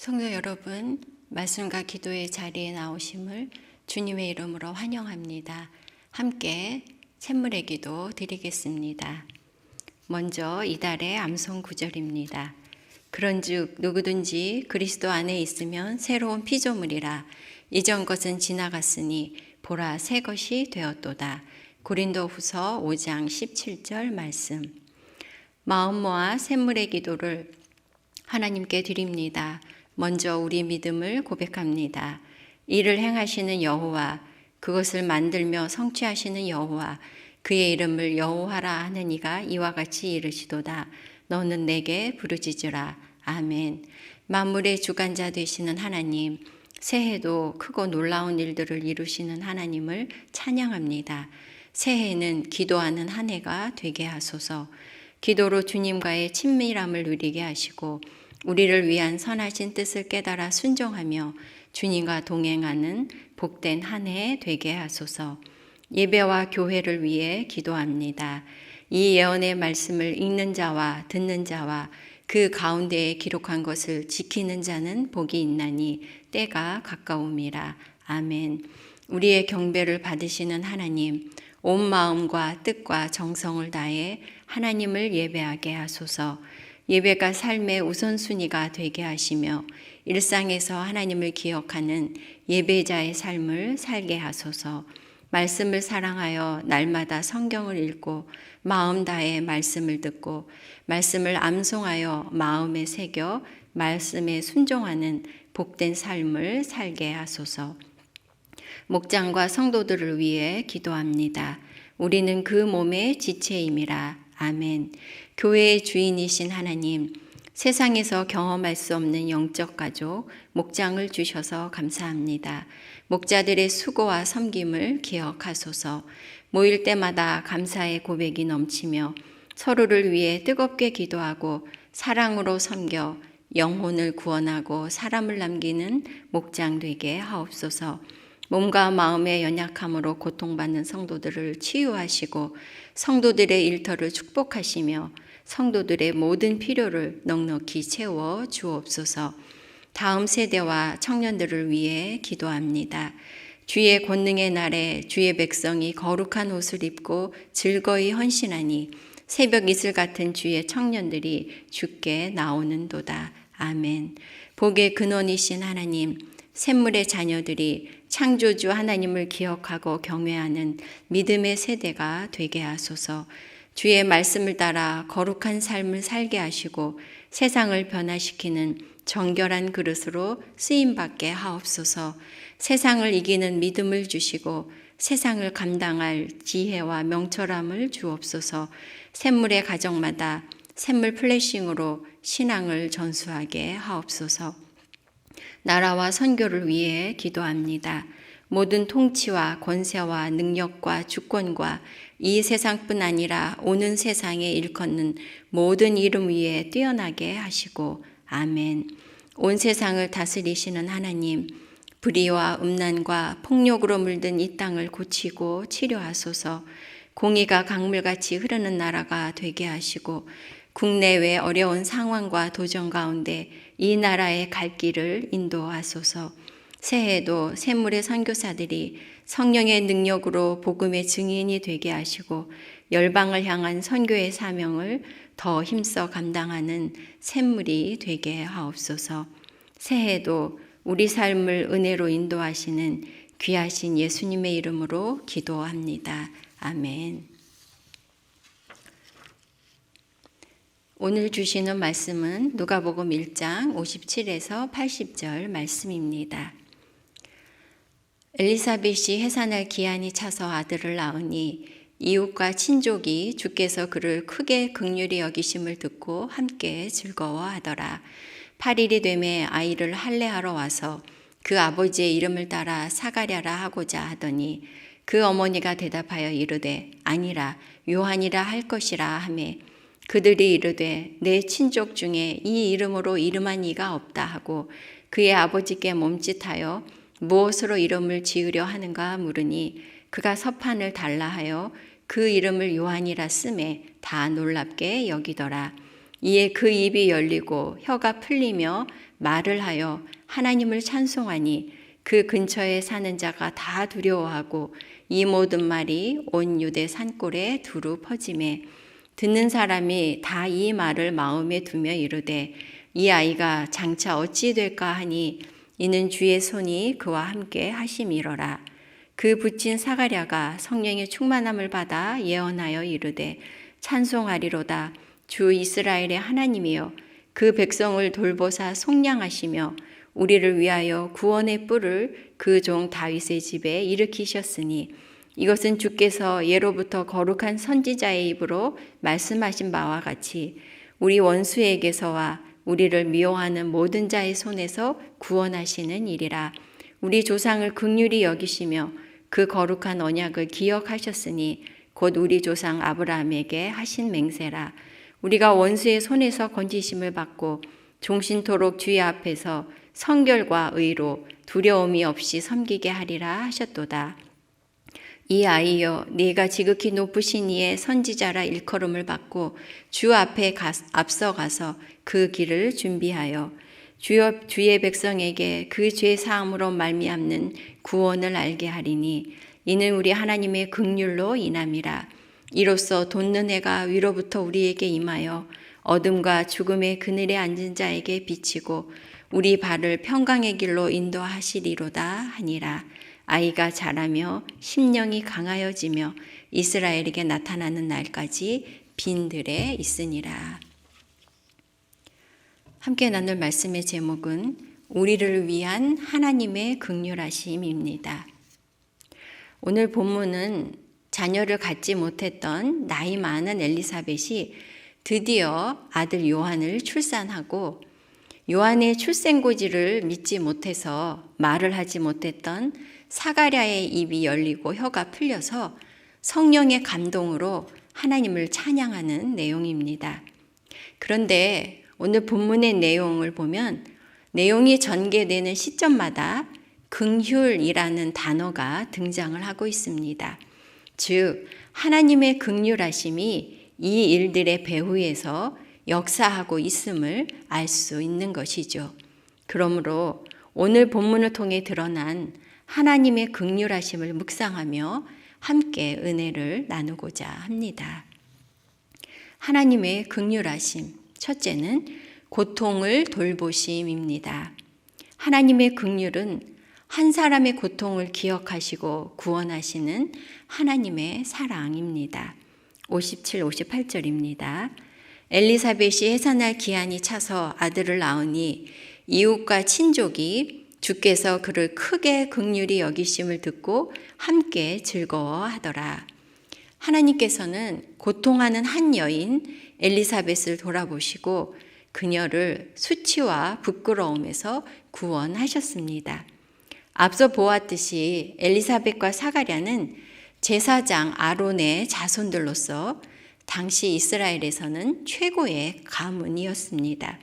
성도 여러분, 말씀과 기도의 자리에 나오심을 주님의 이름으로 환영합니다. 함께 샘물의 기도 드리겠습니다. 먼저 이달의 암송 구절입니다. 그런즉 누구든지 그리스도 안에 있으면 새로운 피조물이라. 이전 것은 지나갔으니 보라 새 것이 되었도다. 고린도후서 5장 17절 말씀. 마음 모아 샘물의 기도를 하나님께 드립니다. 먼저 우리 믿음을 고백합니다. 이를 행하시는 여호와, 그것을 만들며 성취하시는 여호와, 그의 이름을 여호와라 하는 이가 이와 같이 이르시도다. 너는 내게 부르짖으라. 아멘. 만물의 주관자 되시는 하나님, 새해도 크고 놀라운 일들을 이루시는 하나님을 찬양합니다. 새해는 기도하는 한 해가 되게 하소서. 기도로 주님과의 친밀함을 누리게 하시고 우리를 위한 선하신 뜻을 깨달아 순종하며 주님과 동행하는 복된 한 해 되게 하소서. 예배와 교회를 위해 기도합니다. 이 예언의 말씀을 읽는 자와 듣는 자와 그 가운데에 기록한 것을 지키는 자는 복이 있나니 때가 가까움이라. 아멘. 우리의 경배를 받으시는 하나님, 온 마음과 뜻과 정성을 다해 하나님을 예배하게 하소서. 예배가 삶의 우선순위가 되게 하시며 일상에서 하나님을 기억하는 예배자의 삶을 살게 하소서. 말씀을 사랑하여 날마다 성경을 읽고 마음 다해 말씀을 듣고 말씀을 암송하여 마음에 새겨 말씀에 순종하는 복된 삶을 살게 하소서. 목장과 성도들을 위해 기도합니다. 우리는 그 몸의 지체임이라. 아멘. 교회의 주인이신 하나님, 세상에서 경험할 수 없는 영적 가족, 목장을 주셔서 감사합니다. 목자들의 수고와 섬김을 기억하소서. 모일 때마다 감사의 고백이 넘치며 서로를 위해 뜨겁게 기도하고 사랑으로 섬겨 영혼을 구원하고 사람을 남기는 목장 되게 하옵소서. 몸과 마음의 연약함으로 고통받는 성도들을 치유하시고 성도들의 일터를 축복하시며 성도들의 모든 필요를 넉넉히 채워 주옵소서. 다음 세대와 청년들을 위해 기도합니다. 주의 권능의 날에 주의 백성이 거룩한 옷을 입고 즐거이 헌신하니 새벽 이슬 같은 주의 청년들이 주께 나오는도다. 아멘. 복의 근원이신 하나님, 샘물의 자녀들이 창조주 하나님을 기억하고 경외하는 믿음의 세대가 되게 하소서. 주의 말씀을 따라 거룩한 삶을 살게 하시고 세상을 변화시키는 정결한 그릇으로 쓰임받게 하옵소서. 세상을 이기는 믿음을 주시고 세상을 감당할 지혜와 명철함을 주옵소서. 샘물의 가정마다 샘물 플래싱으로 신앙을 전수하게 하옵소서. 나라와 선교를 위해 기도합니다. 모든 통치와 권세와 능력과 주권과 이 세상뿐 아니라 오는 세상에 일컫는 모든 이름 위에 뛰어나게 하시고 아멘. 온 세상을 다스리시는 하나님, 불의와 음란과 폭력으로 물든 이 땅을 고치고 치료하소서. 공의가 강물같이 흐르는 나라가 되게 하시고 국내외 어려운 상황과 도전 가운데 이 나라의 갈 길을 인도하소서. 새해에도 샘물의 선교사들이 성령의 능력으로 복음의 증인이 되게 하시고 열방을 향한 선교의 사명을 더 힘써 감당하는 샘물이 되게 하옵소서. 새해에도 우리 삶을 은혜로 인도하시는 귀하신 예수님의 이름으로 기도합니다. 아멘. 오늘 주시는 말씀은 누가복음 1장 57에서 80절 말씀입니다. 엘리사벳이 해산할 기한이 차서 아들을 낳으니 이웃과 친족이 주께서 그를 크게 긍휼히 여기심을 듣고 함께 즐거워하더라. 8일이 되매 아이를 할례하러 와서 그 아버지의 이름을 따라 사가랴라 하고자 하더니 그 어머니가 대답하여 이르되 아니라 요한이라 할 것이라 하매 그들이 이르되 내 친족 중에 이 이름으로 이름한 이가 없다 하고 그의 아버지께 몸짓하여 무엇으로 이름을 지으려 하는가 물으니 그가 서판을 달라 하여 그 이름을 요한이라 쓰매 다 놀랍게 여기더라. 이에 그 입이 열리고 혀가 풀리며 말을 하여 하나님을 찬송하니 그 근처에 사는 자가 다 두려워하고 이 모든 말이 온 유대 산골에 두루 퍼지매 듣는 사람이 다 이 말을 마음에 두며 이르되 이 아이가 장차 어찌 될까 하니 이는 주의 손이 그와 함께 하심이러라. 그 붙인 사가랴가 성령의 충만함을 받아 예언하여 이르되 찬송하리로다. 주 이스라엘의 하나님이여 그 백성을 돌보사 속량하시며 우리를 위하여 구원의 뿔을 그 종 다윗의 집에 일으키셨으니 이것은 주께서 예로부터 거룩한 선지자의 입으로 말씀하신 바와 같이 우리 원수에게서와 우리를 미워하는 모든 자의 손에서 구원하시는 일이라. 우리 조상을 긍휼히 여기시며 그 거룩한 언약을 기억하셨으니 곧 우리 조상 아브라함에게 하신 맹세라. 우리가 원수의 손에서 건지심을 받고 종신토록 주의 앞에서 성결과 의로 두려움이 없이 섬기게 하리라 하셨도다. 이 아이여 네가 지극히 높으신 이의 선지자라 일컬음을 받고 주 앞에 앞서가서 그 길을 준비하여 주의 백성에게 그 죄 사함으로 말미암는 구원을 알게 하리니 이는 우리 하나님의 긍휼로 인함이라. 이로써 돋는 해가 위로부터 우리에게 임하여 어둠과 죽음의 그늘에 앉은 자에게 비치고 우리 발을 평강의 길로 인도하시리로다 하니라. 아이가 자라며 심령이 강하여지며 이스라엘에게 나타나는 날까지 빈들에 있으니라. 함께 나눌 말씀의 제목은 우리를 위한 하나님의 긍휼하심입니다. 오늘 본문은 자녀를 갖지 못했던 나이 많은 엘리사벳이 드디어 아들 요한을 출산하고 요한의 출생고지를 믿지 못해서 말을 하지 못했던 사가랴의 입이 열리고 혀가 풀려서 성령의 감동으로 하나님을 찬양하는 내용입니다. 그런데 오늘 본문의 내용을 보면 내용이 전개되는 시점마다 긍휼이라는 단어가 등장을 하고 있습니다. 즉 하나님의 긍휼하심이 이 일들의 배후에서 역사하고 있음을 알 수 있는 것이죠. 그러므로 오늘 본문을 통해 드러난 하나님의 긍휼하심을 묵상하며 함께 은혜를 나누고자 합니다. 하나님의 긍휼하심, 첫째는 고통을 돌보심입니다. 하나님의 긍휼은 한 사람의 고통을 기억하시고 구원하시는 하나님의 사랑입니다. 57, 58절입니다. 엘리사벳이 해산할 기한이 차서 아들을 낳으니 이웃과 친족이 주께서 그를 크게 긍휼히 여기심을 듣고 함께 즐거워하더라. 하나님께서는 고통하는 한 여인 엘리사벳을 돌아보시고 그녀를 수치와 부끄러움에서 구원하셨습니다. 앞서 보았듯이 엘리사벳과 사가랴는 제사장 아론의 자손들로서 당시 이스라엘에서는 최고의 가문이었습니다.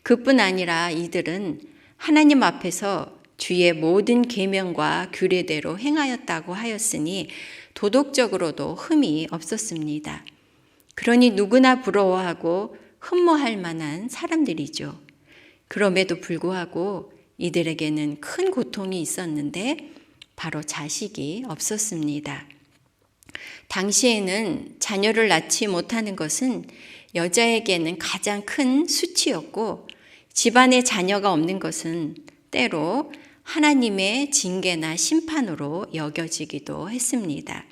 그뿐 아니라 이들은 하나님 앞에서 주의 모든 계명과 규례대로 행하였다고 하였으니 도덕적으로도 흠이 없었습니다. 그러니 누구나 부러워하고 흠모할 만한 사람들이죠. 그럼에도 불구하고 이들에게는 큰 고통이 있었는데 바로 자식이 없었습니다. 당시에는 자녀를 낳지 못하는 것은 여자에게는 가장 큰 수치였고 집안에 자녀가 없는 것은 때로 하나님의 징계나 심판으로 여겨지기도 했습니다.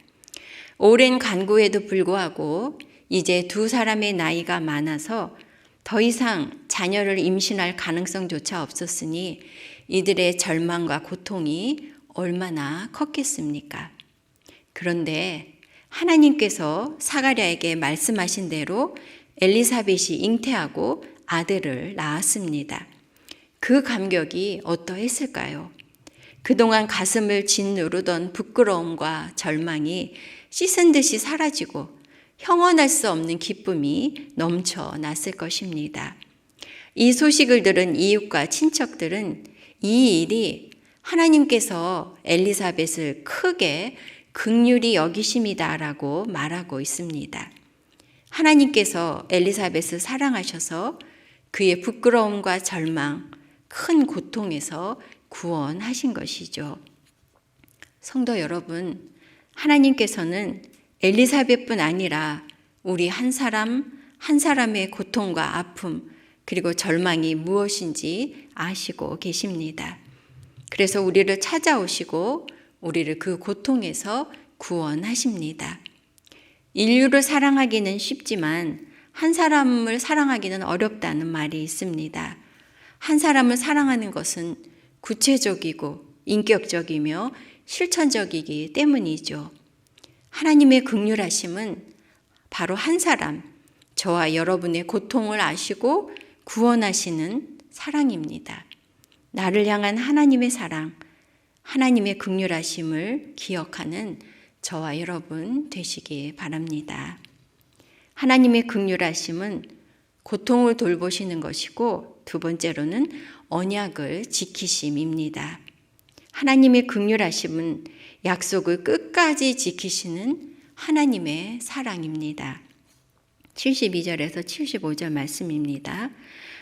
오랜 간구에도 불구하고 이제 두 사람의 나이가 많아서 더 이상 자녀를 임신할 가능성조차 없었으니 이들의 절망과 고통이 얼마나 컸겠습니까? 그런데 하나님께서 사가랴에게 말씀하신 대로 엘리사벳이 잉태하고 아들을 낳았습니다. 그 감격이 어떠했을까요? 그동안 가슴을 짓누르던 부끄러움과 절망이 씻은 듯이 사라지고 형언할 수 없는 기쁨이 넘쳐났을 것입니다. 이 소식을 들은 이웃과 친척들은 이 일이 하나님께서 엘리사벳을 크게 긍휼히 여기심이다라고 말하고 있습니다. 하나님께서 엘리사벳을 사랑하셔서 그의 부끄러움과 절망, 큰 고통에서 구원하신 것이죠. 성도 여러분, 하나님께서는 엘리사벳뿐 아니라 우리 한 사람 한 사람의 고통과 아픔 그리고 절망이 무엇인지 아시고 계십니다. 그래서 우리를 찾아오시고 우리를 그 고통에서 구원하십니다. 인류를 사랑하기는 쉽지만 한 사람을 사랑하기는 어렵다는 말이 있습니다. 한 사람을 사랑하는 것은 구체적이고 인격적이며 실천적이기 때문이죠. 하나님의 긍휼하심은 바로 한 사람, 저와 여러분의 고통을 아시고 구원하시는 사랑입니다. 나를 향한 하나님의 사랑, 하나님의 긍휼하심을 기억하는 저와 여러분 되시기 바랍니다. 하나님의 긍휼하심은 고통을 돌보시는 것이고 두 번째로는 언약을 지키심입니다. 하나님의 긍휼하심은 약속을 끝까지 지키시는 하나님의 사랑입니다. 72절에서 75절 말씀입니다.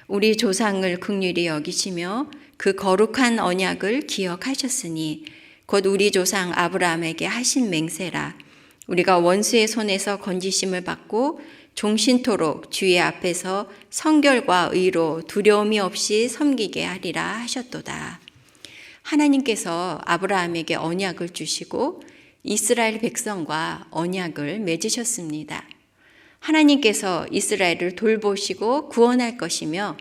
우리 조상을 긍휼히 여기시며 그 거룩한 언약을 기억하셨으니 곧 우리 조상 아브라함에게 하신 맹세라. 우리가 원수의 손에서 건지심을 받고 종신토록 주의 앞에서 성결과 의로 두려움이 없이 섬기게 하리라 하셨도다. 하나님께서 아브라함에게 언약을 주시고 이스라엘 백성과 언약을 맺으셨습니다. 하나님께서 이스라엘을 돌보시고 구원할 것이며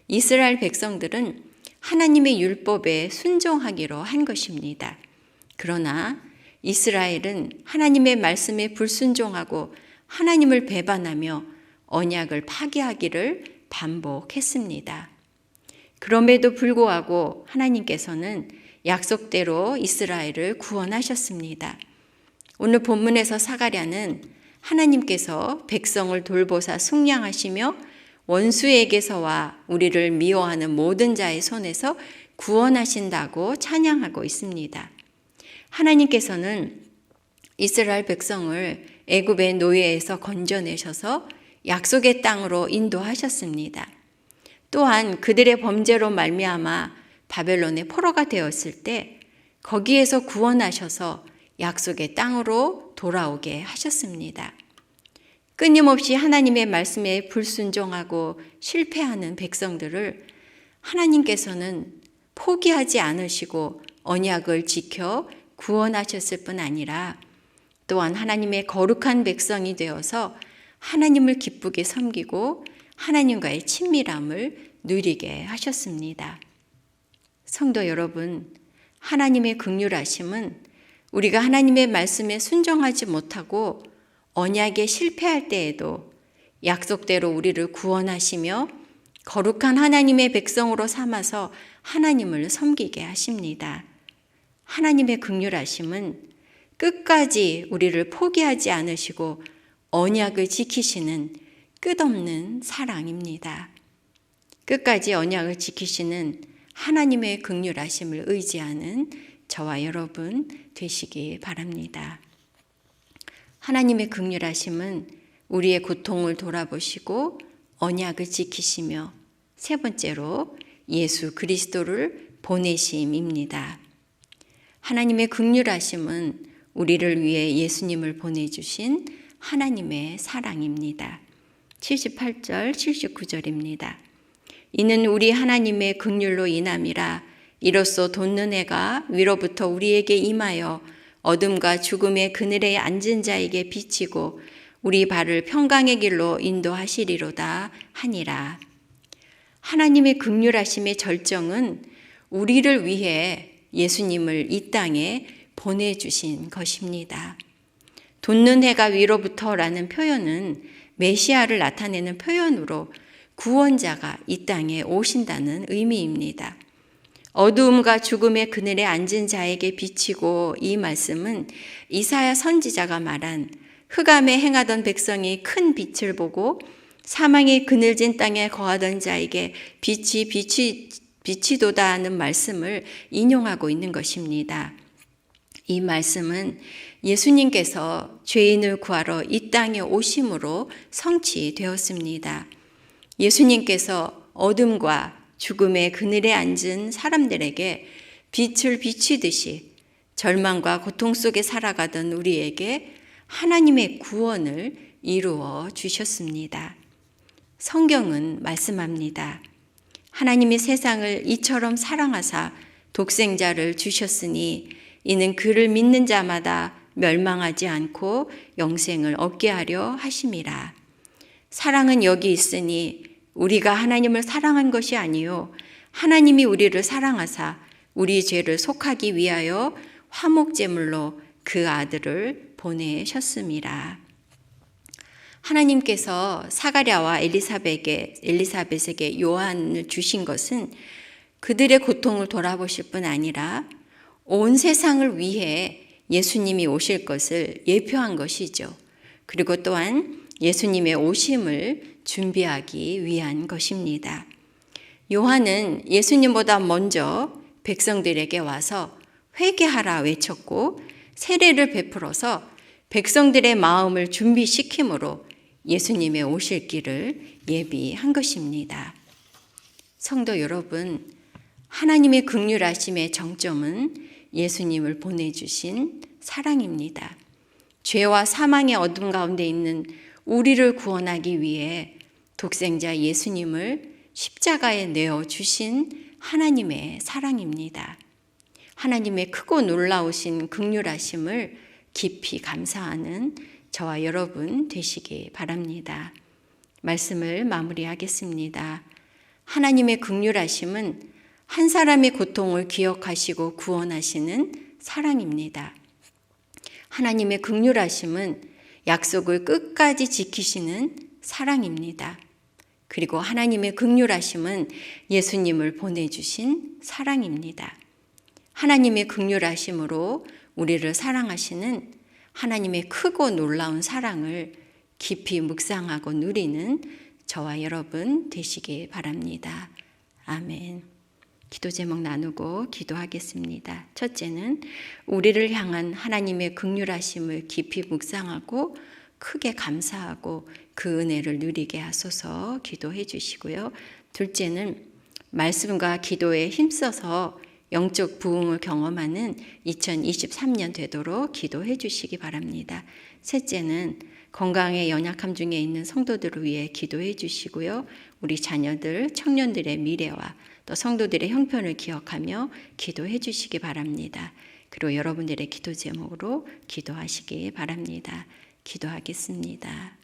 이스라엘 백성들은 하나님의 율법에 순종하기로 한 것입니다. 그러나 이스라엘은 하나님의 말씀에 불순종하고 하나님을 배반하며 언약을 파기하기를 반복했습니다. 그럼에도 불구하고 하나님께서는 약속대로 이스라엘을 구원하셨습니다. 오늘 본문에서 사가랴는 하나님께서 백성을 돌보사 속량하시며 원수에게서와 우리를 미워하는 모든 자의 손에서 구원하신다고 찬양하고 있습니다. 하나님께서는 이스라엘 백성을 애굽의 노예에서 건져내셔서 약속의 땅으로 인도하셨습니다. 또한 그들의 범죄로 말미암아 바벨론의 포로가 되었을 때 거기에서 구원하셔서 약속의 땅으로 돌아오게 하셨습니다. 끊임없이 하나님의 말씀에 불순종하고 실패하는 백성들을 하나님께서는 포기하지 않으시고 언약을 지켜 구원하셨을 뿐 아니라 또한 하나님의 거룩한 백성이 되어서 하나님을 기쁘게 섬기고 하나님과의 친밀함을 누리게 하셨습니다. 성도 여러분, 하나님의 긍휼하심은 우리가 하나님의 말씀에 순종하지 못하고 언약에 실패할 때에도 약속대로 우리를 구원하시며 거룩한 하나님의 백성으로 삼아서 하나님을 섬기게 하십니다. 하나님의 긍휼하심은 끝까지 우리를 포기하지 않으시고 언약을 지키시는 끝없는 사랑입니다. 끝까지 언약을 지키시는 하나님의 긍휼하심을 의지하는 저와 여러분 되시기 바랍니다. 하나님의 긍휼하심은 우리의 고통을 돌아보시고 언약을 지키시며 세 번째로 예수 그리스도를 보내심입니다. 하나님의 긍휼하심은 우리를 위해 예수님을 보내주신 하나님의 사랑입니다. 78절, 79절입니다. 이는 우리 하나님의 긍휼로 인함이라. 이로써 돋는 해가 위로부터 우리에게 임하여 어둠과 죽음의 그늘에 앉은 자에게 비치고 우리 발을 평강의 길로 인도하시리로다 하니라. 하나님의 긍휼하심의 절정은 우리를 위해 예수님을 이 땅에 보내주신 것입니다. 돋는 해가 위로부터라는 표현은 메시아를 나타내는 표현으로 구원자가 이 땅에 오신다는 의미입니다. 어두움과 죽음의 그늘에 앉은 자에게 비치고, 이 말씀은 이사야 선지자가 말한 흑암에 행하던 백성이 큰 빛을 보고 사망의 그늘진 땅에 거하던 자에게 빛이 비치도다 하는 말씀을 인용하고 있는 것입니다. 이 말씀은 예수님께서 죄인을 구하러 이 땅에 오심으로 성취되었습니다. 예수님께서 어둠과 죽음의 그늘에 앉은 사람들에게 빛을 비추듯이 절망과 고통 속에 살아가던 우리에게 하나님의 구원을 이루어 주셨습니다. 성경은 말씀합니다. 하나님이 세상을 이처럼 사랑하사 독생자를 주셨으니 이는 그를 믿는 자마다 멸망하지 않고 영생을 얻게 하려 하심이라. 사랑은 여기 있으니 우리가 하나님을 사랑한 것이 아니요 하나님이 우리를 사랑하사 우리 죄를 속하기 위하여 화목제물로 그 아들을 보내셨음이라. 하나님께서 사가랴와 엘리사벳에게 요한을 주신 것은 그들의 고통을 돌아보실 뿐 아니라 온 세상을 위해 예수님이 오실 것을 예표한 것이죠. 그리고 또한 예수님의 오심을 준비하기 위한 것입니다. 요한은 예수님보다 먼저 백성들에게 와서 회개하라 외쳤고 세례를 베풀어서 백성들의 마음을 준비시킴으로 예수님의 오실 길을 예비한 것입니다. 성도 여러분, 하나님의 긍휼하심의 정점은 예수님을 보내주신 사랑입니다. 죄와 사망의 어둠 가운데 있는 우리를 구원하기 위해 독생자 예수님을 십자가에 내어주신 하나님의 사랑입니다. 하나님의 크고 놀라우신 긍휼하심을 깊이 감사하는 저와 여러분 되시기 바랍니다. 말씀을 마무리하겠습니다. 하나님의 긍휼하심은 한 사람의 고통을 기억하시고 구원하시는 사랑입니다. 하나님의 긍휼하심은 약속을 끝까지 지키시는 사랑입니다. 그리고 하나님의 긍휼하심은 예수님을 보내주신 사랑입니다. 하나님의 긍휼하심으로 우리를 사랑하시는 하나님의 크고 놀라운 사랑을 깊이 묵상하고 누리는 저와 여러분 되시기 바랍니다. 아멘. 기도 제목 나누고 기도하겠습니다. 첫째는 우리를 향한 하나님의 긍휼하심을 깊이 묵상하고 크게 감사하고 그 은혜를 누리게 하소서 기도해 주시고요. 둘째는 말씀과 기도에 힘써서 영적 부흥을 경험하는 2023년 되도록 기도해 주시기 바랍니다. 셋째는 건강에 연약함 중에 있는 성도들을 위해 기도해 주시고요. 우리 자녀들, 청년들의 미래와 또 성도들의 형편을 기억하며 기도해 주시기 바랍니다. 그리고 여러분들의 기도 제목으로 기도하시기 바랍니다. 기도하겠습니다.